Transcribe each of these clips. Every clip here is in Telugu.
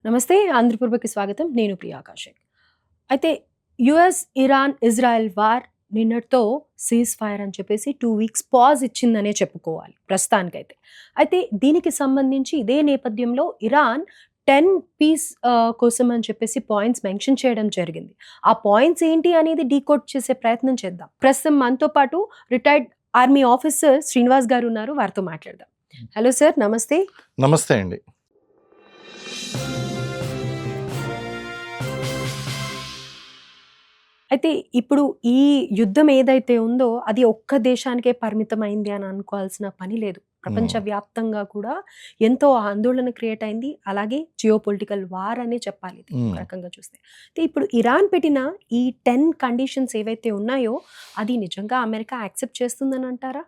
నమస్తే. ఆంధ్రప్రభకి స్వాగతం. నేను ప్రియా కౌశిక్. అయితే యూఎస్, ఇరాన్, ఇజ్రాయెల్ వార్ నిన్నటితో సీజ్ ఫైర్ అని చెప్పేసి 2 వీక్స్ పాజ్ ఇచ్చిందనే చెప్పుకోవాలి ప్రస్తుతానికైతే. అయితే దీనికి సంబంధించి ఇదే నేపథ్యంలో ఇరాన్ 10 పీస్ కోసం అని చెప్పేసి పాయింట్స్ మెన్షన్ చేయడం జరిగింది. ఆ పాయింట్స్ ఏంటి అనేది డీకోడ్ చేసే ప్రయత్నం చేద్దాం. ప్రస్తుతం మనతో పాటు రిటైర్డ్ ఆర్మీ ఆఫీసర్ శ్రీనివాస్ గారు ఉన్నారు. వారితో మాట్లాడదాం. హలో సార్, నమస్తే. నమస్తే అండి. అయితే ఇప్పుడు ఈ యుద్ధం ఏదైతే ఉందో అది ఒక్క దేశానికే పరిమితమైంది అని అనుకోవాల్సిన పని లేదు. ప్రపంచవ్యాప్తంగా కూడా ఎంతో ఆందోళన క్రియేట్ అయింది. అలాగే జియోపొలిటికల్ వార్ అనే చెప్పాలి ఇది ఒక రకంగా చూస్తే. అయితే ఇప్పుడు ఇరాన్ పెట్టిన ఈ 10 కండిషన్స్ ఏవైతే ఉన్నాయో అది నిజంగా అమెరికా యాక్సెప్ట్ చేస్తుందని అంటారా?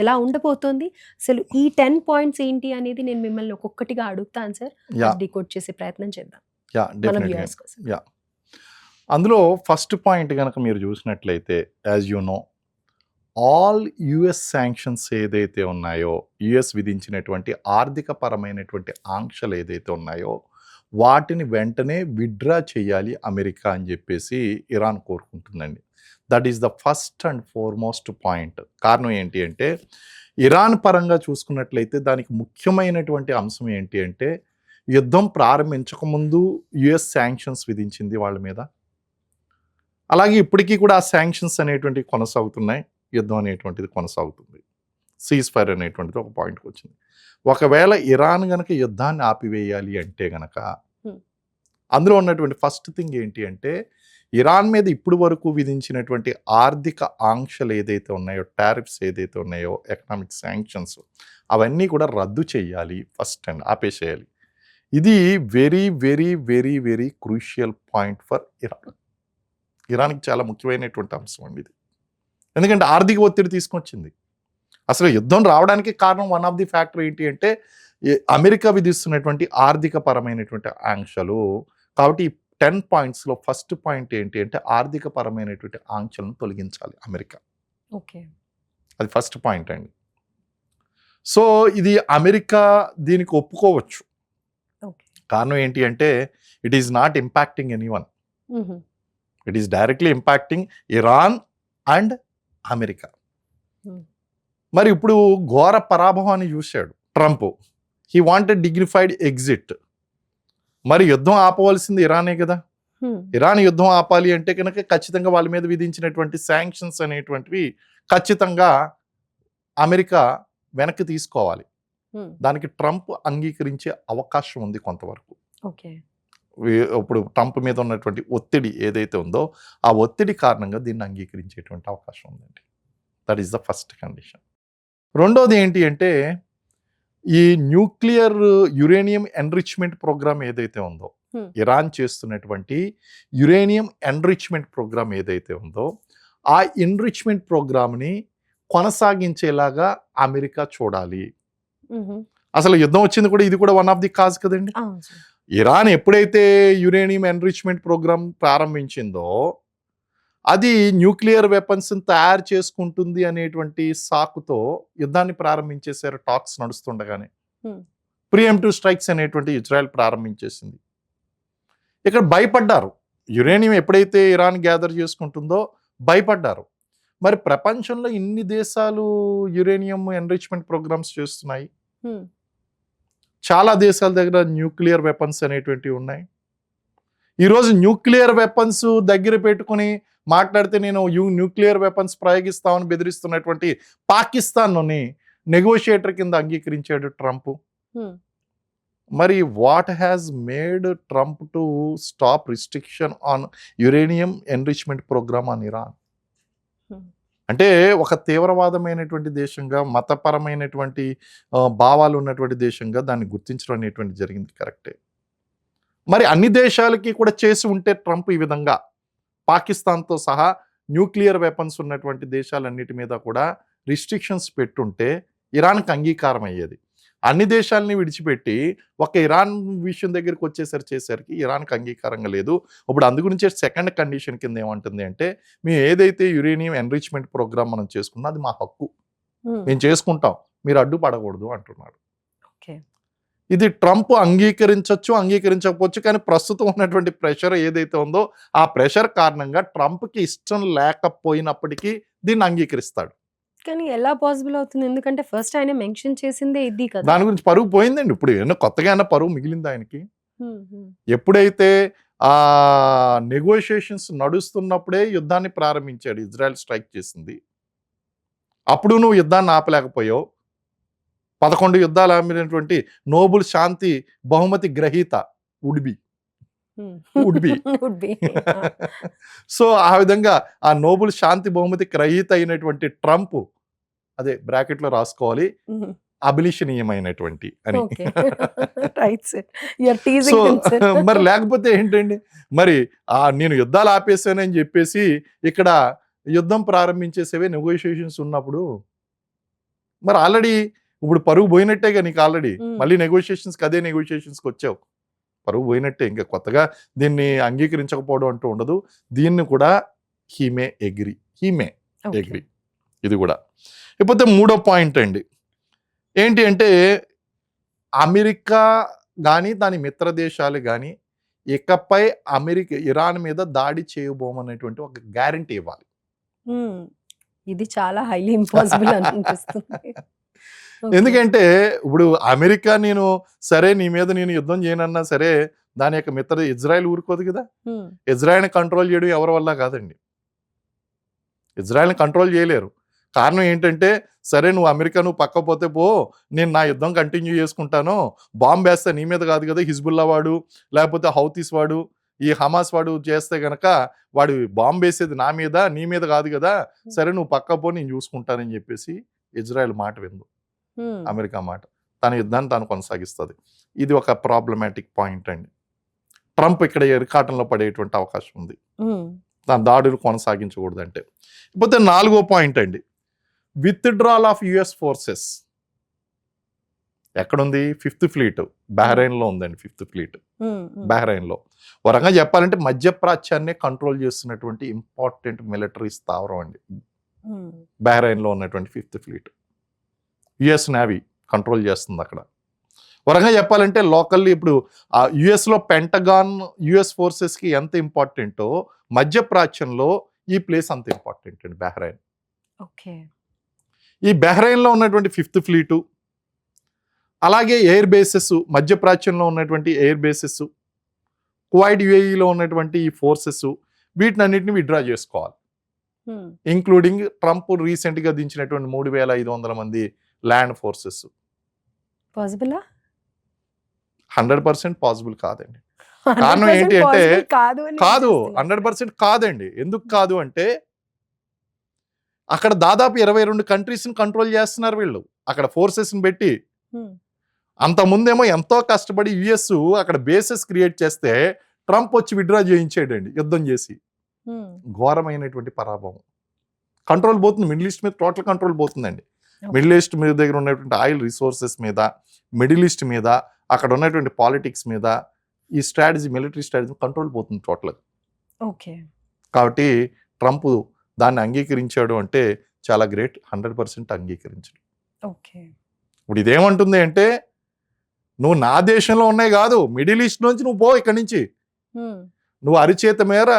ఎలా ఉండబోతోంది? అసలు ఈ 10 పాయింట్స్ ఏంటి అనేది నేను మిమ్మల్ని ఒక్కొక్కటిగా అడుగుతాను సార్. యాహ్! డీకోడ్ చేసే ప్రయత్నం చేద్దాం మన డెఫినెట్‌గా. వ్యూవర్స్ కోసం. యాహ్! అందులో ఫస్ట్ పాయింట్ గనక మీరు చూసినట్లయితే as you know all US sanctions ఏదైతే ఉన్నాయో, యూఎస్ విధించినటువంటి ఆర్థిక పరమైనటువంటి ఆంక్షలు ఏదైతే ఉన్నాయో, వాటిని వెంటనే విత్‌డ్రా చేయాలి అమెరికా అని చెప్పేసి ఇరాన్ కోరుకుంటుందండి. That is the first and foremost point. కారణం ఏంటి అంటే, ఇరాన్ పరంగా చూసుకున్నట్లయితే దానికి ముఖ్యమైనటువంటి అంశం ఏంటి అంటే, యుద్ధం ప్రారంభించకముందు యూఎస్ శాంక్షన్స్ విధించింది వాళ్ళ మీద. అలాగే ఇప్పటికీ కూడా ఆ శాంక్షన్స్ అనేటువంటివి కొనసాగుతున్నాయి. యుద్ధం అనేటువంటిది కొనసాగుతుంది. సీజ్ ఫైర్ అనేటువంటిది ఒక పాయింట్‌కి వచ్చింది. ఒకవేళ ఇరాన్ గనక యుద్ధాన్ని ఆపివేయాలి అంటే గనక హ్మ్. అందులో ఉన్నటువంటి ఫస్ట్ థింగ్ ఏంటి అంటే, ఇరాన్ మీద ఇప్పటి వరకు విధించినటువంటి ఆర్థిక ఆంక్షలు ఏదైతే ఉన్నాయో, టారిఫ్స్ ఏదైతే ఉన్నాయో, ఎకనామిక్ శాంక్షన్స్ అవన్నీ కూడా రద్దు చేయాలి ఫస్ట్ అండ్ ఆపేసేయాలి. ఇది very, very, very, very crucial point for Iran. ఇరాన్‌కి చాలా ముఖ్యమైనటువంటి అంశం అండి ఇది. ఎందుకంటే ఆర్థిక ఒత్తిడి తీసుకొచ్చింది. అసలు యుద్ధం రావడానికి కారణం వన్ ఆఫ్ ది ఫ్యాక్టర్ ఏంటి అంటే, అమెరికా విధిస్తున్నటువంటి ఆర్థిక పరమైనటువంటి ఆంక్షలు. కాబట్టి 10 పాయింట్స్‌లో ఫస్ట్ పాయింట్ ఏంటి అంటే, ఆర్థిక పరమైనటువంటి ఆంక్షలను తొలగించాలి అమెరికా. ఓకే. అది ఫస్ట్ పాయింట్ అండి. సో, ఇది అమెరికా దీనికి ఒప్పుకోవచ్చు. ఓకే. కారణం ఏంటి అంటే, it is not impacting anyone. హుహు. It is directly impacting Iran and America. Hmm. మరి ఇప్పుడు ఘోర పరాభవాన్ని చూశాడు Trump. He wanted dignified exit. మరి యుద్ధం ఆపవలసింది ఇరానే కదా! హ్మ్. ఇరాన్ యుద్ధం ఆపాలి అంటే కనుక ఖచ్చితంగా వాళ్ళ మీద విధించినటువంటి శాంక్షన్స్ అనేటువంటివి ఖచ్చితంగా అమెరికా వెనక్కి తీసుకోవాలి. హ్మ్. దానికి ట్రంప్ అంగీకరించే అవకాశం ఉంది కొంతవరకు. ఓకే. ఇప్పుడు ట్రంప్ మీద ఉన్నటువంటి ఒత్తిడి ఏదైతే ఉందో, ఆ ఒత్తిడి కారణంగా దీన్ని అంగీకరించేటువంటి అవకాశం ఉందండి. That is the first condition. రెండోది ఏంటి అంటే, ఈ న్యూక్లియర్ యురేనియం ఎన్రిచ్‌మెంట్ ప్రోగ్రామ్ ఏదైతే ఉందో, హ్మ్. ఇరాన్ చేస్తున్నటువంటి యురేనియం ఎన్రిచ్‌మెంట్ ప్రోగ్రామ్ ఏదైతే ఉందో, ఆ ఎన్రిచ్‌మెంట్ ప్రోగ్రామ్‌ని కొనసాగించేలాగా అమెరికా చూడాలి. హుహు. అసలు యుద్ధం వచ్చింది కూడా ఇది కూడా వన్ ఆఫ్ ది కాజ్ కదండీ! అవును సార్. ఇరాన్ ఎప్పుడైతే యురేనియం ఎన్రిచ్‌మెంట్ ప్రోగ్రామ్ ప్రారంభించిందో, అది న్యూక్లియర్ వెపన్స్‌ని తయారు చేసుకుంటుంది అనేటువంటి సాకుతో యుద్ధాన్ని ప్రారంభించేశారు టాక్స్ నడుస్తుండగానే. హ్మ్. ప్రీఎంప్టివ్ స్ట్రైక్స్ అనేటువంటి ఇజ్రాయెల్ ప్రారంభించేసింది. ఇక్కడ భయపడ్డారు. యురేనియం ఎప్పుడైతే ఇరాన్ గ్యాదర్ చేసుకుంటుందో భయపడ్డారు. మరి ప్రపంచంలో ఇన్ని దేశాలు యురేనియం ఎన్రిచ్‌మెంట్ ప్రోగ్రామ్స్ చేస్తున్నాయి. హ్మ్. చాలా దేశాల దగ్గర న్యూక్లియర్ వెపన్స్ అనేటువంటివి ఉన్నాయి. ఈరోజు న్యూక్లియర్ వెపన్స్ దగ్గర పెట్టుకొని మాట్లాడితే నేను న్యూక్లియర్ వెపన్స్ ప్రయోగిస్తామని బెదిరిస్తున్నటువంటి పాకిస్తాన్‌ని నెగోషియేటర్ కింద అంగీకరించాడు ట్రంప్. హ్మ్. మరి what has made Trump to stop restriction on uranium enrichment program on Iran? Hmm. అంటే ఒక తీవ్రవాదమైనటువంటి దేశంగా, మతపరమైనటువంటి భావాలు ఉన్నటువంటి దేశంగా దాన్ని గుర్తించడం అనేటువంటిది జరిగింది కరెక్టే. మరి అన్ని దేశాలకి కూడా చేసి ఉంటే ట్రంప్ ఈ విధంగా పాకిస్తాన్‌తో సహా న్యూక్లియర్ వెపన్స్ ఉన్నటువంటి దేశాలన్నిటి మీద కూడా రిస్ట్రిక్షన్స్ పెట్టుంటే ఇరాన్‌కి అంగీకారం అయ్యేది. అన్ని దేశాలని విడిచిపెట్టి ఒక ఇరాన్ విషయం దగ్గరికి చేసరికి ఇరాన్‌కి అంగీకారంగా లేదు. ఇప్పుడు అందు గురించే సెకండ్ కండిషన్ కింద ఏమంటుంది అంటే, మేము ఏదైతే యురేనియం ఎన్రిచ్‌మెంట్ ప్రోగ్రామ్ మనం చేసుకున్నాం అది మా హక్కు. హ్మ్. మేము చేసుకుంటాం. మీరు అడ్డుపడకూడదు అంటున్నాడు. ఓకే. ఇది ట్రంప్ అంగీకరించవచ్చు, అంగీకరించకపోవచ్చు. కానీ ప్రస్తుతం ఉన్నటువంటి ప్రెషర్ ఏదైతే ఉందో ఆ ప్రెషర్ కారణంగా ట్రంప్కి ఇష్టం లేకపోయినప్పటికీ దీన్ని అంగీకరిస్తాడు. కానీ ఎలా పాసిబుల్ అవుతుంది? ఎందుకంటే ఫస్ట్ ఆయన మెన్షన్ చేసిందే ఇది కదా! దాని గురించి పరువు పోయిందండి. ఇప్పుడు ఏమన్నా కొత్తగా ఏమన్నా పరువు మిగిలింది ఆయనకి? హ్మ్. హ్మ్. ఎప్పుడైతే ఆ నెగోషియేషన్స్ నడుస్తున్నప్పుడే యుద్ధాన్ని ప్రారంభించాడు. ఇజ్రాయెల్ స్ట్రైక్ చేసింది. అప్పుడు నువ్వు యుద్ధాన్ని ఆపలేకపోయావు. 11 యుద్ధాలు ఆపినటువంటి నోబుల్ శాంతి బహుమతి గ్రహీత would be. Hmm. Would be. Would be. ఆ! సో, ఆ విధంగా ఆ నోబుల్ శాంతి బహుమతి గ్రహీత అయినటువంటి ట్రంప్ అదే బ్రాకెట్‌లో రాసుకోవాలి. హుహు. అభిలషణీయమైనటువంటి అని. Okay. Right sir. You are so, teasing him sir. మరి లేకపోతే ఏంటండి? మరి నేను యుద్ధాలు ఆపేసానని జెప్పేసి ఇక్కడ యుద్ధం ప్రారంభించేసేవే నెగోషియేషన్స్ ఉన్నప్పుడు మరి ఆల్రెడీ ఇప్పుడు పరువు పోయినట్టేగా నీకు ఆల్రెడీ. హ్మ్. మళ్ళీ నెగోషియేషన్స్‌కి అదే నెగోషియేషన్స్‌కొచ్చావు. పరువు పోయినట్టే. ఇంక కొత్తగా దీన్ని అంగీకరించకపోవడం అంటూ ఉండదు. దీన్ని కూడా he may agree. Okay. Agree. ఇది గూడా. ఇకపోతే మూడో పాయింట్ అండి. ఏంటి అంటే అమెరికా గాని, దాని మిత్ర దేశాలు గాని ఇకపై ఇరాన్ మీద దాడి చేయబోమనేటువంటి ఒక గ్యారంటీ ఇవ్వాలి. హ్మ్. ఇది చాలా హైలీ ఇంపాసిబుల్ అనిపిస్తుంది. ఓకే. ఎందుకంటే ఇప్పుడు అమెరికా సరే నీ మీద నేను యుద్ధం చేయనన్నా సరే దాని యొక్క ఇజ్రాయెల్ ఊరుకోదు కదా. హ్మ్. ఇజ్రాయెల్ని కంట్రోల్ చేయడం ఎవరి వల్ల కాదండి. ఇజ్రాయెల్ని కంట్రోల్ చేయలేరు. కారణం ఏంటంటే సరే నువ్వు పక్క పోతే పో, నేను నా యుద్ధం కంటిన్యూ చేసుకుంటాను. బాంబు వేస్తే నీ మీద కాదు కదా, హిజ్బుల్లా వాడు లేకపోతే హౌతీస్ వాడు ఈ హమాస్ వాడు చేస్తే గనక వాడు బాంబు వేసేది నా మీద నీ మీద కాదు కదా, సరే నువ్వు పక్క పో నేను చూసుకుంటానని చెప్పేసి ఇజ్రాయెల్ మాట విందు, హ్మ్. అమెరికా మాట. తన యుద్ధాన్ని తాను కొనసాగిస్తుంది. ఇది ఒక ప్రాబ్లమాటిక్ పాయింట్ అండి. ట్రంప్ ఇక్కడ ఇరకాటంలో పడేటువంటి అవకాశం ఉంది. హ్మ్. తన దాడులు కొనసాగించకూడదంటే. ఇకపోతే 4వ పాయింట్ అండి. Withdrawal of US forces. ఎక్కడుంది? 5th ఫ్లీట్ బహ్రెయిన్‌లో ఉందండి. 5th ఫ్లీట్ హ్మ్. హ్మ్. బహ్రెయిన్‌లో. ఓ రకంగా చెప్పాలంటే మధ్యప్రాచ్యాన్ని కంట్రోల్ చేస్తున్నటువంటి ఇంపార్టెంట్ మిలిటరీ స్థావరం అండి. హ్మ్. బహ్రెయిన్‌లో ఉన్నటువంటి 5th fleet. US navy control చేస్తుంది అక్కడ. ఓ రకంగా చెప్పాలంటే లోకల్లీ ఇప్పుడు యుఎస్‌లో పెంటగాన్ యుఎస్ ఫోర్సెస్‌కి ఎంత ఇంపార్టెంటో మధ్యప్రాచ్యంలో ఈ ప్లేస్ అంత ఇంపార్టెంట్ అండి బహ్రెయిన్. ఓకే. ఈ బహ్రెయిన్‌లో ఉన్నటువంటి 5th ఫ్లీటు అలాగే ఎయిర్ బేసెస్ మధ్యప్రాచ్యంలో ఉన్నటువంటి ఎయిర్ బేసెస్, కువైట్ యుఏఈలో ఉన్నటువంటి ఈ ఫోర్సెస్ వీటినన్నిటిని విత్‌డ్రా చేసుకోవాలి. హ్మ్. ఇంక్లూడింగ్ ట్రంప్ రీసెంట్‌గా దించినటువంటి 3500 మంది ల్యాండ్ ఫోర్సెస్. పాసిబులా? 100% పాసిబుల్ కాదండి. కారణం 100% ఏంటి అంటే పాసిబుల్ కాదు అని కాదు. చేస్తున్నారు. 100% కాదండి. ఎందుకు కాదు అంటే అక్కడ దాదాపు 22 కంట్రీస్‌ని కంట్రోల్ చేస్తున్నారు వీళ్ళు. అక్కడ ఫోర్సెస్‌ని పెట్టి. హ్మ్. అంతకుముందేమో ఎంతో కష్టపడి యుఎస్ అక్కడ బేసెస్ క్రియేట్ చేస్తే ట్రంప్ వచ్చి విత్‌డ్రా చేయించాడండి యుద్ధం చేసి. హ్మ్. ఘోరమైనటువంటి పరాభవం. కంట్రోల్ పోతుంది. మిడిల్ ఈస్ట్ మీద టోటల్ కంట్రోల్ పోతుందండి. ఓకే. మిడిల్ ఈస్ట్ మీద దగ్గర ఉన్నటువంటి ఆయిల్ రిసోర్సెస్ మీద, మిడిల్ ఈస్ట్ మీద, అక్కడ ఉన్నటువంటి పాలిటిక్స్ మీద, ఈ స్ట్రాటజీ మిలిటరీ స్ట్రాటజీ కంట్రోల్ పోతుంది టోటల్‌గా. ఓకే. కాబట్టి ట్రంప్ దాన్ని అంగీకరించాడు అంటే చాలా గ్రేట్. 100% అంగీకరించడు. ఓకే. ఇప్పుడు ఇదేమంటుంది అంటే నువ్వు నా దేశంలో ఉన్నాయి కాదు, మిడిల్ ఈస్ట్ నుంచి నువ్వు పో ఇక్కడి నుంచి. హ్మ్. నువ్వు అరిచేత మేర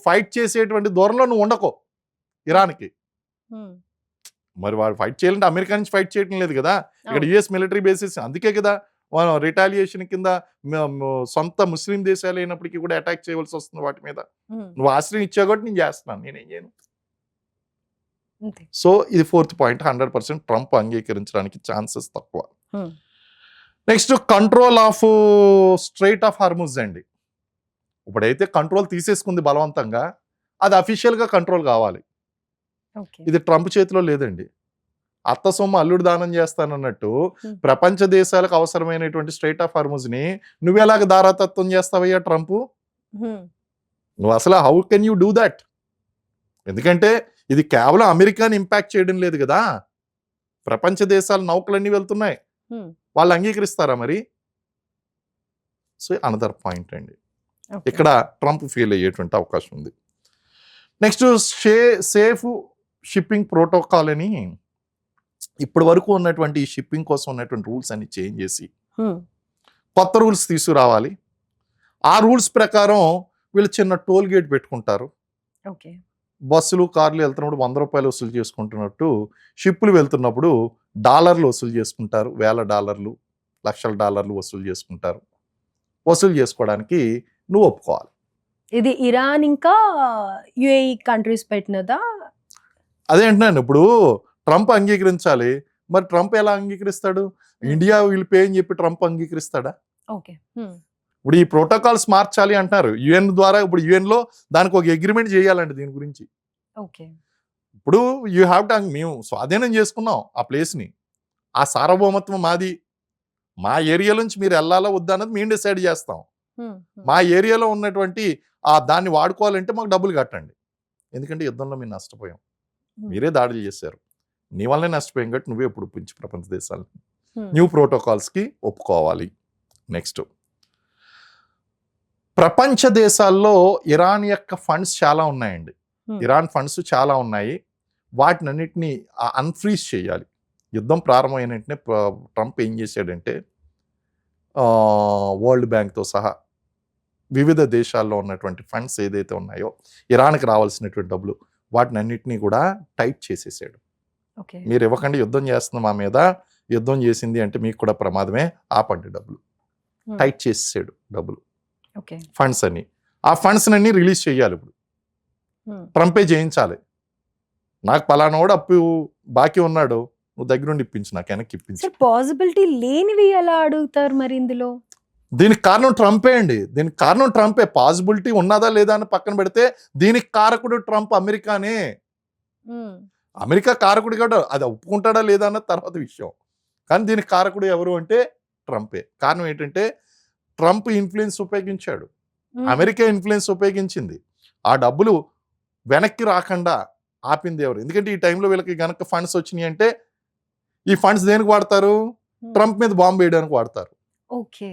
ఫైట్ చేసేటువంటి దూరంలో నువ్వు ఉండకో ఇరాన్‌కి. హ్మ్. మరి వాడు ఫైట్ చేయాలంటే అమెరికా నుంచి ఫైట్ చేయడం లేదు కదా. ఇక్కడ అవును. యుఎస్ మిలిటరీ బేసెస్ అందుకే కదా మనం రిటాలియేషన్ కింద సొంత ముస్లిం దేశాలు అయినప్పటికీ కూడా అటాక్ చేయవలసి వస్తుంది వాటి మీద. హ్మ్. నువ్వు ఆశ్రయం ఇచ్చావు కాబట్టి నేను చేస్తున్నాను. నేనేం చేయను. అంతే. సో ఇది 4th పాయింట్. 100% ట్రంప్ అంగీకరించడానికి ఛాన్సెస్ తక్కువ. హ్మ్. Next control of strait of Hormuz అండి. ఇప్పుడైతే కంట్రోల్ తీసేసుకుంది బలవంతంగా, అది అఫీషియల్‌గా కంట్రోల్ కావాలి. ఓకే. ఇది ట్రంప్ చేతిలో లేదండి. అత్త సొమ్ము అల్లుడు దానం చేస్తానన్నట్టు హ్మ్. ప్రపంచ దేశాలకు అవసరమైనటువంటి స్ట్రెయిట్ ఆఫ్ హార్ముజ్‌ని నువ్వెలాగ దారాదత్తం చేస్తావయ్యా ట్రంపు? హ్మ్. నువ్వు అసలు how can you do that? ఎందుకంటే ఇది కేవలం అమెరికాని ఇంపాక్ట్ చేయడం లేదు కదా. ప్రపంచ దేశాల నౌకలన్నీ వెళ్తున్నాయి. హ్మ్. వాళ్ళు అంగీకరిస్తారా మరి? సో అనదర్ పాయింట్ అండి. ఓకే. ఇక్కడ ట్రంప్ ఫెయిల్ అయ్యేటువంటి అవకాశం ఉంది. నెక్స్ట్ సేఫ్ షిప్పింగ్ ప్రోటోకాల్ అని ఇప్పటి వరకు ఉన్నటువంటి ఈ షిప్పింగ్ కోసం ఉన్నటువంటి రూల్స్ అన్ని చేంజ్ చేసి కొత్త రూల్స్ తీసుకురావాలి. ఆ రూల్స్ ప్రకారం వీళ్ళు చిన్న టోల్ గేట్ పెట్టుకుంటారు. ఓకే. బస్సులు, కార్లు వెళ్తున్నప్పుడు ₹100 వసూలు చేసుకుంటున్నట్టు షిప్పులు వెళ్తున్నప్పుడు డాలర్లు వసూలు చేసుకుంటారు. $1,000, $1,00,000 వసూలు చేసుకుంటారు. వసూలు చేసుకోవడానికి నువ్వు ఒప్పుకోవాలి. ఇది ఇరాన్ ఇంకా యుఏఈ కంట్రీస్ పెట్టినదా? అదేంటున్నాను ఇప్పుడు ట్రంప్ అంగీకరించాలి. మరి ట్రంప్ ఎలా అంగీకరిస్తాడు? ఇండియా విల్ పే అని చెప్పి ట్రంప్ అంగీకరిస్తాడా? ఓకే. ఇప్పుడు ఈ ప్రోటోకాల్స్ మార్చాలి అంటారు యుఎన్ ద్వారా. ఇప్పుడు యుఎన్ లో దానికి ఒక అగ్రిమెంట్ చేయాలండి దీని గురించి. ఓకే. ఇప్పుడు యూ హ్యావ్ టు, మేము స్వాధీనం చేసుకున్నాం ఆ ప్లేస్ని, ఆ సార్వభౌమత్వం మాది. మా ఏరియా నుంచి మీరు వెళ్ళాలా వద్దా అన్నది మేము డిసైడ్ చేస్తాం. మా ఏరియాలో ఉన్నటువంటి దాన్ని వాడుకోవాలంటే మాకు డబ్బులు కట్టండి. ఎందుకంటే యుద్ధంలో మేము నష్టపోయాం, మీరే దాడులు చేశారు, నీ వల్లనే నష్టపోయాం కాబట్టి నువ్వే ఇప్పుడు ఒప్పించి ప్రపంచ దేశాలని న్యూ ప్రోటోకాల్స్కి ఒప్పుకోవాలి. నెక్స్ట్, ప్రపంచ దేశాల్లో ఇరాన్ యొక్క ఫండ్స్ చాలా ఉన్నాయండి. ఇరాన్ ఫండ్స్ చాలా ఉన్నాయి. వాటినన్నిటినీ అన్ఫ్రీజ్ చేయాలి. యుద్ధం ప్రారంభమైన వెంటనే ట్రంప్ ఏం చేశాడంటే వరల్డ్ బ్యాంక్తో సహా వివిధ దేశాల్లో ఉన్నటువంటి ఫండ్స్ ఏదైతే ఉన్నాయో ఇరాన్కి రావాల్సినటువంటి డబ్బులు వాటినన్నిటినీ కూడా టైట్ చేసేసాడు. మీరు ఇవ్వకండి, యుద్ధం చేస్తుంది మా మీద, యుద్ధం చేసింది అంటే మీకు కూడా ప్రమాదమే, ఆపండి డబ్బులు. టైట్ చేసేసాడు డబ్బులు, ఫండ్స్ అన్ని. ఆ ఫండ్స్ అన్ని రిలీజ్ చేయాలి. ఇప్పుడు ట్రంపే చేయించాలి. నాకు పలానావాడు అప్పు బాకీ ఉన్నాడు, నువ్వు దగ్గరుండి ఇప్పించు, నాకు వెనక్కి ఇప్పించు. పాసిబిలిటీ లేనివి ఎలా అడుగుతారు మరి ఇందులో? దీనికి కారణం ట్రంపే అండి. దీనికి కారణం ట్రంపే. పాసిబిలిటీ ఉన్నదా లేదా అని పక్కన పెడితే దీనికి కారకుడు ట్రంప్, అమెరికానే. అమెరికా కారకుడు కూడా అది ఒప్పుకుంటాడా లేదా అన్నది తర్వాత విషయం. కానీ దీనికి కారకుడు ఎవరు అంటే ట్రంపే. కారణం ఏంటంటే ట్రంప్ ఇన్ఫ్లుయెన్స్ ఉపయోగించాడు, అమెరికా ఇన్ఫ్లుయెన్స్ ఉపయోగించింది. ఆ డబ్బులు వెనక్కి రాకుండా ఆపింది ఎవరు? ఎందుకంటే ఈ టైంలో వీళ్ళకి గనక ఫండ్స్ వచ్చినాయి అంటే ఈ ఫండ్స్ దేనికి వాడతారు? ట్రంప్ మీద బాంబు వేయడానికి వాడతారు. ఓకే.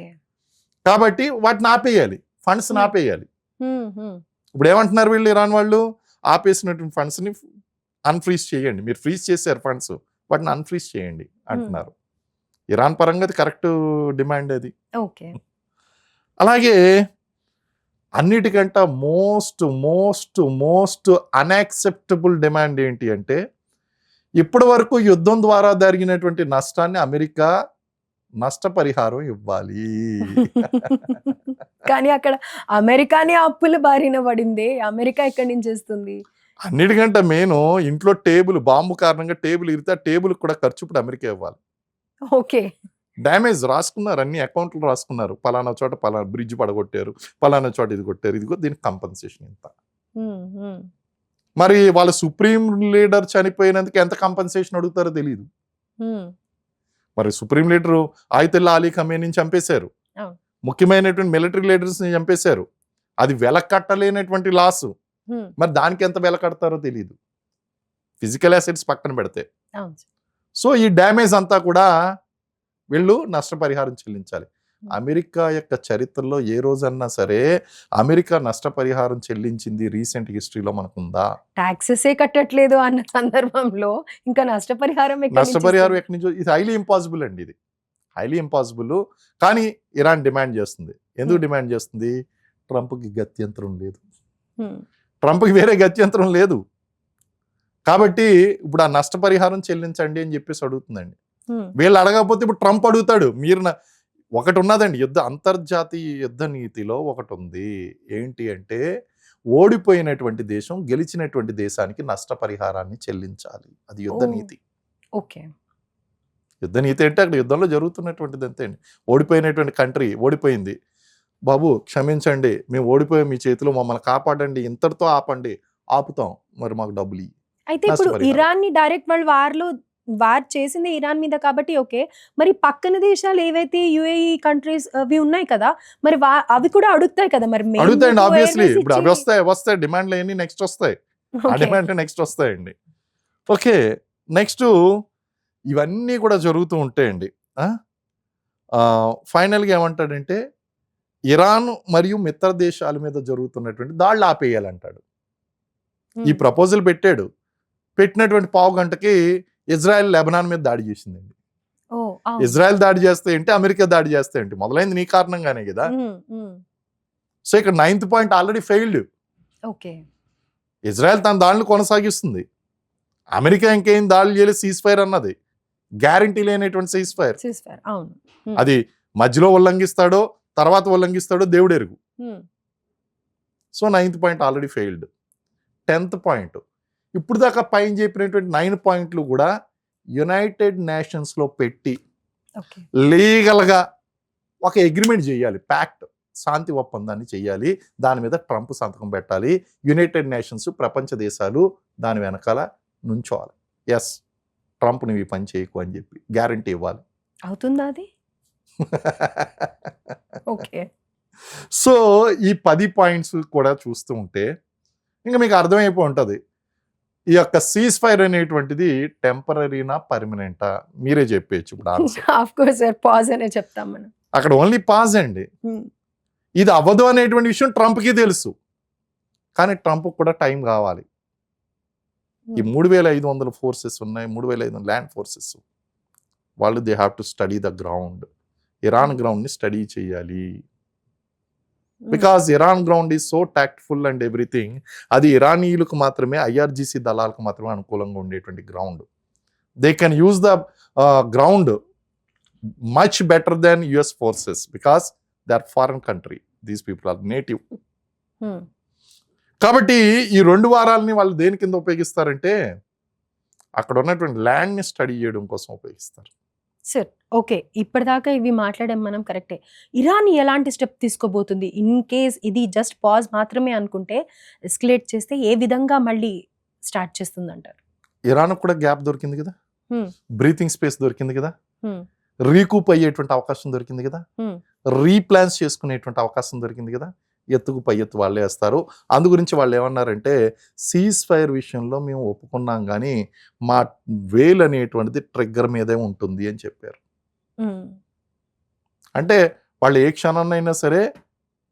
కాబట్టి వాటిని ఆపేయాలి, ఫండ్స్ ఆపేయాలి. ఇప్పుడు ఏమంటున్నారు వీళ్ళు, ఇరాన్ వాళ్ళు, ఆపేసినటువంటి ఫండ్స్ని అన్ఫ్రీజ్ చేయండి. మీరు ఫ్రీజ్ చేశారు ఫండ్స్, వాటిని అన్ఫ్రీజ్ చేయండి అంటున్నారు. ఇరాన్ పరంగా అది కరెక్ట్ డిమాండ్ అది. ఓకే. అలాగే అన్నిటికంటే most most most unacceptable demand ఏంటి అంటే ఇప్పటి వరకు యుద్ధం ద్వారా జరిగినటువంటి నష్టాన్ని అమెరికా నష్టపరిహారం ఇవ్వాలి. కానీ అక్కడ అమెరికానే అప్పుల బారిన పడింది, అమెరికా ఎక్కడి నుంచి వస్తుంది? అన్నిటికంటే మెయిన్, ఇంట్లో టేబుల్ బాంబు కారణంగా టేబుల్ ఇరితే ఆ టేబుల్ కూడా ఖర్చు ఇప్పుడు అమెరికా ఇవ్వాలి. ఓకే. డ్యామేజ్ రాసుకున్నారు, అన్ని అకౌంట్లు రాసుకున్నారు, పలానా చోట పలానా బ్రిడ్జ్ పడగొట్టారు, పలానా చోట ఇది కొట్టారు, ఇదిగో దీనికి కంపెన్సేషన్ ఇంత. మరి వాళ్ళ సుప్రీం లీడర్ చనిపోయినందుకు ఎంత కంపెన్సేషన్ అడుగుతారో తెలియదు. మరి సుప్రీం లీడరు ఆయితుల్లా అలీ ఖమేనీని చంపేశారు, ముఖ్యమైనటువంటి మిలిటరీ లీడర్స్ ని చంపేశారు. అది వెలకట్టలేనటువంటి లాస్. మరి దానికి ఎంత వెల కడతారో తెలియదు, ఫిజికల్ అసెట్స్ పక్కన పెడితే. సో ఈ డ్యామేజ్ అంతా కూడా వీళ్ళు నష్టపరిహారం చెల్లించాలి. అమెరికా యొక్క చరిత్రలో ఏ రోజన్నా సరే అమెరికా నష్టపరిహారం చెల్లించింది రీసెంట్ హిస్టరీలో మనకుందా? టాక్సెస్ కట్టట్లేదు అన్న సందర్భంలో ఇంకా నష్టపరిహారం ఎక్కడి నుంచో? ఇది హైలీ ఇంపాసిబుల్ అండి, ఇది హైలీ ఇంపాసిబుల్. కానీ ఇరాన్ డిమాండ్ చేస్తుంది. ఎందుకు డిమాండ్ చేస్తుంది? ట్రంప్కి గత్యంతరం లేదు, ట్రంప్కి వేరే గత్యంతరం లేదు. కాబట్టి ఇప్పుడు ఆ నష్టపరిహారం చెల్లించండి అని చెప్పేసి అడుగుతుందండి. వీళ్ళు అడగకపోతే ఇప్పుడు ట్రంప్ అడుగుతాడు. మీరు ఒకటి ఉన్నదండి, అంతర్జాతీయ యుద్ధ నీతిలో ఒకటి ఉంది. ఏంటి అంటే ఓడిపోయినటువంటి దేశం గెలిచినటువంటి దేశానికి నష్టపరిహారాన్ని చెల్లించాలి. అది యుద్ధ నీతి. ఓకే. యుద్ధ నీతి అంటే అక్కడ యుద్ధంలో జరుగుతున్నటువంటిది అంతే అండి. ఓడిపోయినటువంటి కంట్రీ ఓడిపోయింది, బాబు క్షమించండి, మేము ఓడిపోయాం, మీ చేతిలో మమ్మల్ని కాపాడండి, ఇంతటితో ఆపండి, ఆపుతాం, మరి మాకు డబ్బులు ఇయ్యి. అయితే ఇప్పుడు ఇరాన్ ని డైరెక్ట్ వాళ్ళు వార్ చేసింది ఇరాన్ మీద కాబట్టి ఓకే. మరి పక్కన దేశాలు ఏవైతే యుఏఈ కంట్రీస్ అవి ఉన్నాయి కదా, మరి అవి కూడా అడుగుతాయి కదా? మరి అడుగుతాయండి ఆబ్వియస్లీ. ఇప్పుడు అవి వస్తాయి డిమాండ్లు అన్ని నెక్స్ట్ వస్తాయి, ఆ డిమాండ్ నెక్స్ట్ వస్తాయండి. ఓకే. నెక్స్ట్ ఇవన్నీ కూడా జరుగుతూ ఉంటాయండి. ఫైనల్గా ఏమంటాడంటే ఇరాన్ మరియు మిత్ర దేశాల మీద జరుగుతున్నటువంటి దాడులు ఆపేయాలంటాడు. ఈ ప్రపోజల్ పెట్టినటువంటి పావు గంటకి ఇజ్రాయెల్ లెబనాన్ మీద దాడి చేసిందండి. ఓ అవును. ఇజ్రాయెల్ దాడి చేస్తే ఏంటి, అమెరికా దాడి చేస్తే ఏంటి, మొదలైంది నీ కారణంగానే కదా. సో ఇక్కడ 9th point already failed. Okay. Israel తన దాడులు కొనసాగిస్తుంది, అమెరికా ఇంకేం దాడులు చేయలేదు, సీజ్ ఫైర్ అన్నది గ్యారంటీ లేనటువంటి సీజ్ ఫైర్. అవును. అది మధ్యలో ఉల్లంఘిస్తాడో తర్వాత ఉల్లంఘిస్తాడో దేవుడు ఎరుగు. So 9th point already failed. 10th point, ఇప్పుడు దాకా పైన చెప్పినటువంటి 9 పాయింట్లు కూడా యునైటెడ్ నేషన్స్లో పెట్టి ఓకే. లీగల్గా ఒక అగ్రిమెంట్ చేయాలి, ప్యాక్ట్, శాంతి ఒప్పందాన్ని చేయాలి, దాని మీద ట్రంప్ సంతకం పెట్టాలి, యునైటెడ్ నేషన్స్ ప్రపంచ దేశాలు దాని వెనకాల నుంచోవాలి. ఎస్ ట్రంప్ నువ్వు ఈ పని చేయకు అని చెప్పి గ్యారంటీ ఇవ్వాలి. అవుతుందా అది? ఓకే. సో ఈ 10 పాయింట్స్ కూడా చూస్తూ ఉంటే ఇంకా మీకు అర్థమైపోయి ఉంటుంది ఈ యొక్క సీజ్ ఫైర్ అనేటువంటిది టెంపరీనా పర్మనెంటా, మీరే చెప్పేయచ్చు ఇప్పుడు answer. Of course sir, pause అనే చెప్తాం మనం. అక్కడ ఓన్లీ పాజ్ అండి. ఇది అవ్వదు అనేటువంటి విషయం ట్రంప్కి తెలుసు, కానీ ట్రంప్ కూడా టైం కావాలి. ఈ 3,500 ఫోర్సెస్ ఉన్నాయి, 3,500 ల్యాండ్ ఫోర్సెస్, వాళ్ళు they have to study the ground. Iran గ్రౌండ్ని స్టడీ చేయాలి, because Iran ground is so tactful and everything. అది ఇరానీయులకు మాత్రమే, ఐఆర్జీసీ దళాలకు మాత్రమే అనుకూలంగా ఉండేటువంటి ground. They can use the ground much better than US forces because they are foreign country, these people are native. కాబట్టి ఈ 2 వారాలని వాళ్ళు దేని కింద ఉపయోగిస్తారంటే అక్కడ ఉన్నటువంటి ల్యాండ్ని స్టడీ చేయడం కోసం ఉపయోగిస్తారు. సార్ ఓకే, ఇప్పటిదాకా ఇవి మాట్లాడాం మనం, కరెక్టే. ఇరాన్ ఎలాంటి స్టెప్ తీసుకోబోతుంది ఇన్ కేస్ ఇది జస్ట్ పాజ్ మాత్రమే అనుకుంటే, ఎస్కలేట్ చేస్తే ఏ విధంగా మళ్ళీ స్టార్ట్ చేస్తుంది అంటారు? ఇరాన్ కూడా గ్యాప్ దొరికింది కదా, బ్రీతింగ్ స్పేస్ దొరికింది కదా, రీకూప్ అయ్యేటువంటి అవకాశం దొరికింది కదా, రీప్లాన్స్ చేసుకునేటువంటి అవకాశం దొరికింది కదా. ఎత్తుకు పై ఎత్తు వాళ్ళే వేస్తారు. అందు గురించి వాళ్ళు ఏమన్నారంటే సీజ్ ఫైర్ విషయంలో మేము ఒప్పుకున్నాం కానీ మా వేల్ అనేటువంటిది ట్రిగ్గర్ మీదే ఉంటుంది అని చెప్పారు. అంటే వాళ్ళు ఏ క్షణాన్నైనా సరే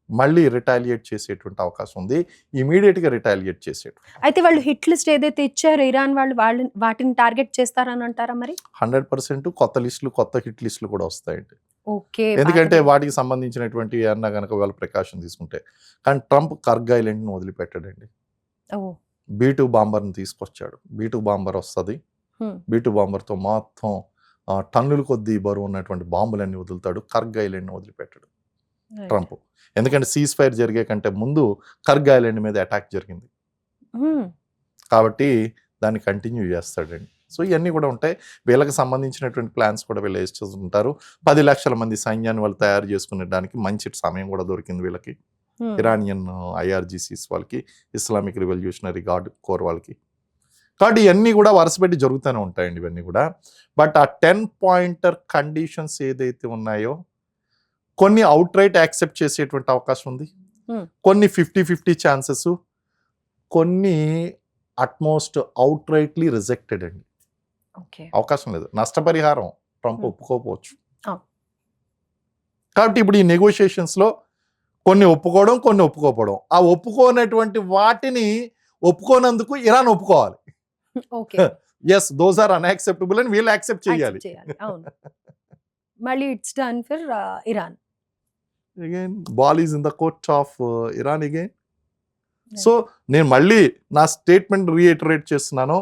మళ్ళీ రిటాలియేట్ చేసేటువంటి అవకాశం ఉంది, ఇమీడియట్గా రిటాలియేట్ చేసేటువంటి. అయితే వాళ్ళు హిట్ లిస్ట్ ఏదైతే ఇచ్చారో ఇరాన్ వాళ్ళు వాటిని టార్గెట్ చేస్తారని అంటారా మరి? 100% కొత్త లిస్టులు, కొత్త హిట్ లిస్టులు కూడా వస్తాయండి. ఓకే. ఎందుకంటే వాటికి సంబంధించినటువంటి అన్న కనుక వాళ్ళు ప్రికాషన్ తీసుకుంటే. కానీ ట్రంప్ కర్గ్ ఐలాండ్ని వదిలిపెట్టాడండి. B2 బాంబర్ని తీసుకొచ్చాడు. B2 బాంబర్ వస్తుంది, B2 బాంబర్తో మొత్తం టన్నుల కొద్దీ బరువు ఉన్నటువంటి బాంబులన్నీ వదులుతాడు. కర్గ్ ఐలాండ్ని వదిలిపెట్టాడు ట్రంప్. ఎందుకంటే సీజ్ ఫైర్ జరిగే కంటే ముందు కర్గ్ ఐలాండ్ మీద అటాక్ జరిగింది కాబట్టి దాన్ని కంటిన్యూ చేస్తాడండి. సో ఇవన్నీ కూడా ఉంటాయి. వీళ్ళకి సంబంధించినటువంటి ప్లాన్స్ కూడా వీళ్ళు వేస్తుంటారు. 10 లక్షల మంది సైన్యాన్ని వాళ్ళు తయారు చేసుకునేడానికి మంచి సమయం కూడా దొరికింది వీళ్ళకి, ఇరానియన్ ఐఆర్జీసీస్ వాళ్ళకి, ఇస్లామిక్ రివల్యూషనరీ గార్డ్ కోర్ వాళ్ళకి. కాబట్టి ఇవన్నీ కూడా వరుసపెట్టి జరుగుతూనే ఉంటాయండి ఇవన్నీ కూడా. బట్ ఆ 10 పాయింటర్ కండిషన్స్ ఏదైతే ఉన్నాయో కొన్ని అవుట్ రైట్ యాక్సెప్ట్ చేసేటువంటి అవకాశం ఉంది, కొన్ని 50-50 ఛాన్సెస్, కొన్ని అట్మోస్ట్ అవుట్ రైట్లీ రిజెక్టెడ్ అండి. అవకాశం లేదు, నష్టపరిహారం ట్రంప్ ఒప్పుకోకపోవచ్చు. కాబట్టి ఇప్పుడు ఈ నెగోషియేషన్స్లో కొన్ని ఒప్పుకోవడం, కొన్ని ఒప్పుకోకపోవడం, ఆ ఒప్పుకోనటువంటి వాటిని ఒప్పుకోనందుకు ఇరాన్ ఒప్పుకోవాలి. ఎస్ దోస్ ఆర్ అన్యాక్సెప్టబుల్ అని వీళ్ళు యాక్సెప్ట్ చేయాలి. మళ్ళీ it's done for Iran. Again ball is in the court of Iran again. So నేను మళ్ళీ నా స్టేట్మెంట్ రీఇటరేట్ చేస్తున్నాను,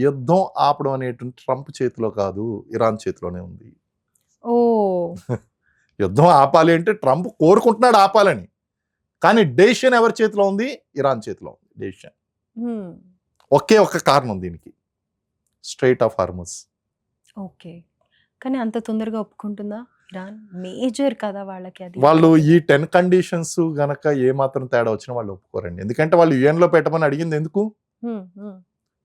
యుద్ధం ఆపడం అనేటువంటి ట్రంప్ చేతిలో కాదు, ఇరాన్ చేతిలోనే ఉంది. యుద్ధం ఆపాలి అంటే ట్రంప్ కోరుకుంటున్నాడు ఆపాలని, కానీ డెసిషన్ ఎవరి చేతిలో ఉంది? ఇరాన్ చేతిలో ఉంది డెసిషన్. ఒకే ఒక కారణం దీనికి, స్ట్రైట్ ఆఫ్ హార్మజ్. ఓకే, కానీ అంత తొందరగా ఒప్పుకుంటుందా ఇరాన్? మేజర్ కదా వాళ్ళకి అది. వాళ్ళు ఈ 10 కండిషన్స్ గనక ఏమాత్రం తేడా వచ్చినా వాళ్ళు ఒప్పుకోరండి. ఎందుకంటే వాళ్ళు యుఎన్లో పెట్టమని అడిగింది ఎందుకు?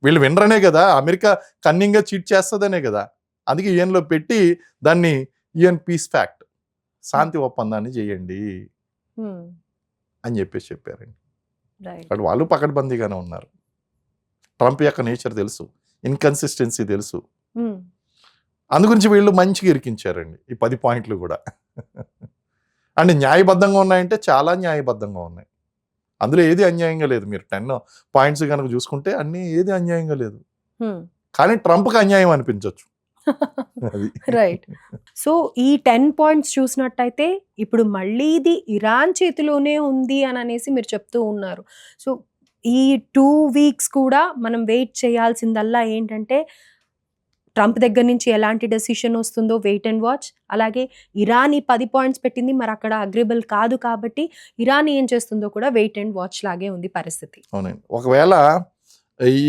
వీళ్ళు వినరనే కదా, అమెరికా కన్నింగ్గా చీట్ చేస్తుందనే కదా. అందుకే యుఎన్లో పెట్టి దాన్ని యుఎన్ పీస్ ఫ్యాక్ట్, శాంతి ఒప్పందాన్ని చేయండి అని చెప్పేసి చెప్పారండి. అక్కడ వాళ్ళు పకడ్బందీగానే ఉన్నారు. ట్రంప్ యొక్క నేచర్ తెలుసు, ఇన్కన్సిస్టెన్సీ తెలుసు, అందుగురించి వీళ్ళు మంచిగా ఇరికించారండి ఈ 10 పాయింట్లు కూడా. అండ్ న్యాయబద్ధంగా ఉన్నాయంటే చాలా న్యాయబద్ధంగా ఉన్నాయి, అందులో ఏది అన్యాయంగా లేదు. మీరు 10 పాయింట్స్ కనుక చూసుకుంటే అన్నీ ఏది అన్యాయంగా లేదు, కానీ ట్రంప్కి అన్యాయం అనిపించవచ్చు. అది. రైట్. సో, ఈ 10 పాయింట్స్ చూసినట్టయితే ఇప్పుడు మళ్ళీ ఇది ఇరాన్ చేతిలోనే ఉంది అననేసి మీరు చెప్తూ ఉన్నారు. సో, ఈ 2 వీక్స్ కూడా మనం వెయిట్ చేయాల్సిందల్లా ఏంటంటే, ట్రంప్ దగ్గర నుంచి ఎలాంటి డెసిషన్ వస్తుందో వెయిట్ అండ్ వాచ్. అలాగే ఇరాన్ ఈ 10 పాయింట్స్ పెట్టింది. మరక్కడ అగ్రీబుల్ కాదు కాబట్టి, ఇరాన్ ఏం చేస్తుందో కూడా వెయిట్ అండ్ వాచ్ లాగే ఉంది పరిస్థితి. అవునండి. ఒకవేళ ఈ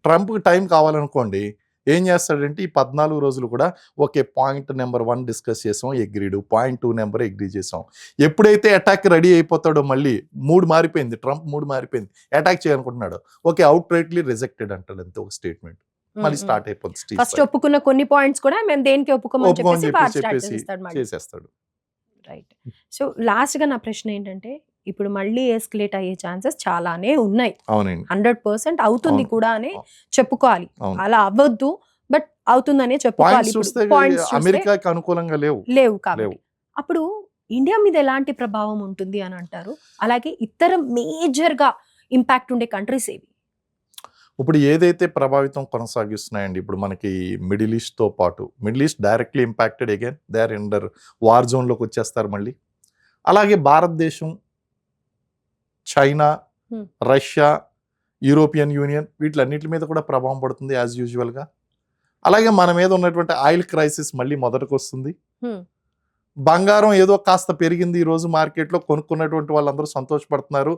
ట్రంప్‌కి టైం కావాలనుకోండి, ఏం చేస్తాడంటే ఈ 14 రోజులు కూడా ఓకే. పాయింట్ నెంబర్ 1 డిస్కస్ చేసాం, అగ్రీడ్. పాయింట్ 2 నెంబర్ అగ్రీ చేసాం. ఎప్పుడైతే అటాక్ రెడీ అయిపోతాడో మళ్ళీ మూడ్ మారిపోయింది. ట్రంప్ మూడ్ మారిపోయింది. అటాక్ చేయాలనుకుంటున్నాడు. ఓకే. ఔట్‌రైట్‌లీ రిజెక్టెడ్ అంటాడు అంతే ఒక స్టేట్మెంట్. మళ్ళీ స్టార్ట్ అయిపోద్ది స్టీజ్ ఫస్ట్ ఒప్పుకున్న కొన్ని పాయింట్స్ కూడా మేము దేనికి ఒప్పుకోమని ఒప్పుకోమని చెప్పేసి వార్ స్టార్ట్ చెప్పేసి చేసేస్తాడు మళ్ళీ. చేసేస్తాడు. రైట్. సో, లాస్ట్‌గా నా ప్రశ్న ఏంటంటే, ఇప్పుడు మళ్ళీ ఎస్కలేట్ అయ్యే ఛాన్సెస్ చాలానే ఉన్నాయి. అవునండి. 100% అవుతుంది అవును. కూడా అని అవును. చెప్పుకోవాలి. అవును. అలా అవ్వొద్దు. బట్ అవుతుందనే చెప్పుకోవాలి. పాయింట్స్ చూస్తే పాయింట్స్ చూస్తే అమెరికాకి అనుకూలంగా లేవు. లేవు కాబట్టి. లేవు. అప్పుడు ఇండియా మీద ఎలాంటి ప్రభావం ఉంటుంది అని అంటారు? అలాగే ఇతర మేజర్‌గా ఇంపాక్ట్ ఉండే కంట్రీస్ ఏవి? ఇప్పుడు ఏదైతే ప్రభావితం కొనసాగిస్తున్నాయండి, ఇప్పుడు మనకి మిడిల్ ఈస్ట్‌తో పాటు, middle east directly impacted again. They are under war జోన్‌లోకి వచ్చేస్తారు మళ్ళీ. అలాగే భారతదేశం, చైనా, హ్మ్. రష్యా, యూరోపియన్ యూనియన్ వీటిలన్నిటి మీద కూడా ప్రభావం పడుతుంది యాజ్ యూజువల్‌గా. అలాగే మన మీద ఉన్నటువంటి ఆయిల్ క్రైసిస్ మళ్ళీ మొదటికొస్తుంది. హ్మ్. బంగారం ఏదో కాస్త పెరిగింది ఈరోజు మార్కెట్‌లో, కొనుక్కున్నటువంటి వాళ్ళందరూ సంతోషపడుతున్నారు.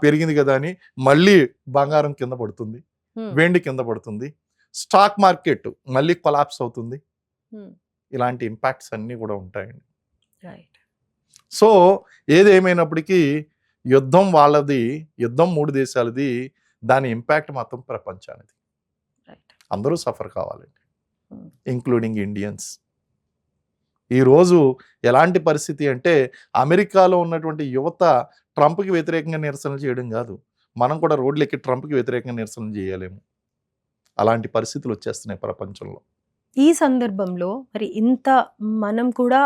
పెరిగింది గదా అని. మళ్ళీ బంగారం కింద పడుతుంది. హ్మ్. వెండి కింద పడుతుంది. స్టాక్ మార్కెట్ మళ్ళీ కొలాప్స్ అవుతుంది. హ్మ్. ఇలాంటి ఇంపాక్ట్స్ అన్నీ కూడా ఉంటాయండి. రైట్. సో, ఏదేమైనప్పటికీ యుద్ధం వాళ్ళది, యుద్ధం 3 దేశాలది. దాని ఇంపాక్ట్ మొత్తం ప్రపంచానిది. రైట్. అందరూ సఫర్ కావాలండి. హ్మ్. Including Indians. ఈరోజు ఎలాంటి పరిస్థితి అంటే, అమెరికాలో ఉన్నటువంటి యువత ట్రంప్‌కి వ్యతిరేకంగా నిరసనలు చేయడం గాదు. మనం కూడా రోడ్లెక్కి ట్రంప్‌కి వ్యతిరేకంగా నిరసనలు జేయలేము. అలాంటి పరిస్థితులు వచ్చేస్తున్నాయి ప్రపంచంలో. ఈ సందర్భంలో మరి ఇంత మనం కూడా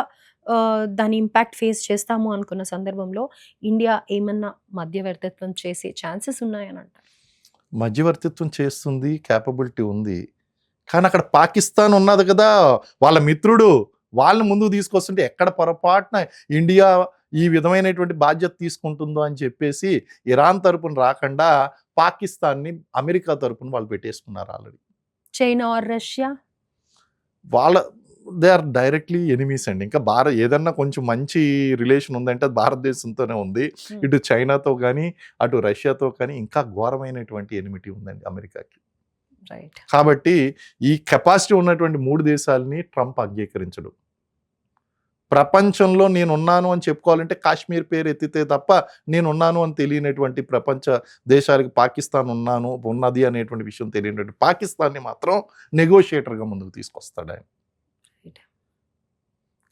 దాని ఇంపాక్ట్ ఫేస్ చేస్తాము అనుకున్న సందర్భంలో ఇండియా ఏమన్నా మధ్యవర్తిత్వం చేసే ఛాన్సెస్ ఉన్నాయని అంటారు? మధ్యవర్తిత్వం చేస్తుంది, కేపబిలిటీ ఉంది. కానీ అక్కడ పాకిస్తాన్ ఉన్నది కదా! వాళ్ళ మిత్రుడు. వాళ్ళని ముందుకు తీసుకొస్తుంటే ఎక్కడ పొరపాటున ఇండియా ఈ విధమైనటువంటి బాధ్యత తీసుకుంటుందో అని చెప్పేసి ఇరాన్ తరపున రాకుండా పాకిస్తాన్‌ని అమెరికా తరపున వాళ్ళు పెట్టేసుకున్నారు ఆల్రెడీ. China or Russia? వాళ్ళ దే ఆర్ డైరెక్ట్‌లీ ఎనిమీస్ అండి. ఇంకా ఏదన్నా కొంచెం మంచి రిలేషన్ ఉందంటే అది భారతదేశంతోనే ఉంది. హ్మ్. ఇటు చైనాతో గానీ, అటు రష్యాతో కానీ ఇంకా ఘోరమైనటువంటి ఎనిమిటీ ఉందండి అమెరికాకి. రైట్. కాబట్టి ఈ కెపాసిటీ ఉన్నటువంటి 3 దేశాలని ట్రంప్ అంగీకరించడు. ప్రపంచంలో నేనున్నాను అని చెప్పుకోవాలంటే కాశ్మీర్ పేరు ఎత్తితే తప్ప నేనున్నాను అని తెలియనటువంటి ప్రపంచ దేశాలకి పాకిస్తాన్ ఉన్నది అనేటువంటి విషయం తెలియనటువంటి పాకిస్తాన్‌ని మాత్రం నెగోషియేటర్‌గా ముందుకు తీసుకొస్తాడాయన. రైట్.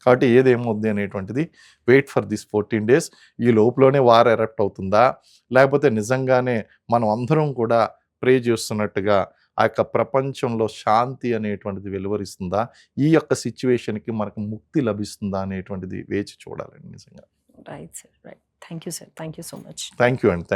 కాబట్టి ఏదేమవుద్ది అనేటువంటిది వెయిట్ ఫర్ దిస్ 14 డేస్. ఈ లోపులోనే వార్ ఎరప్ట్ అవుతుందా? లేకపోతే నిజంగానే మనం అందరం కూడా ప్రే చేస్తున్నట్టుగా ఆ యొక్క ప్రపంచంలో శాంతి అనేటువంటిది వెలువరిస్తుందా? ఈ యొక్క సిట్యుయేషన్‌కి మనకు ముక్తి లభిస్తుందా అనేటువంటిది వేచి చూడాలండి నిజంగా. Right sir. Right. Thank you sir. Thank you so much. Thank you అండి.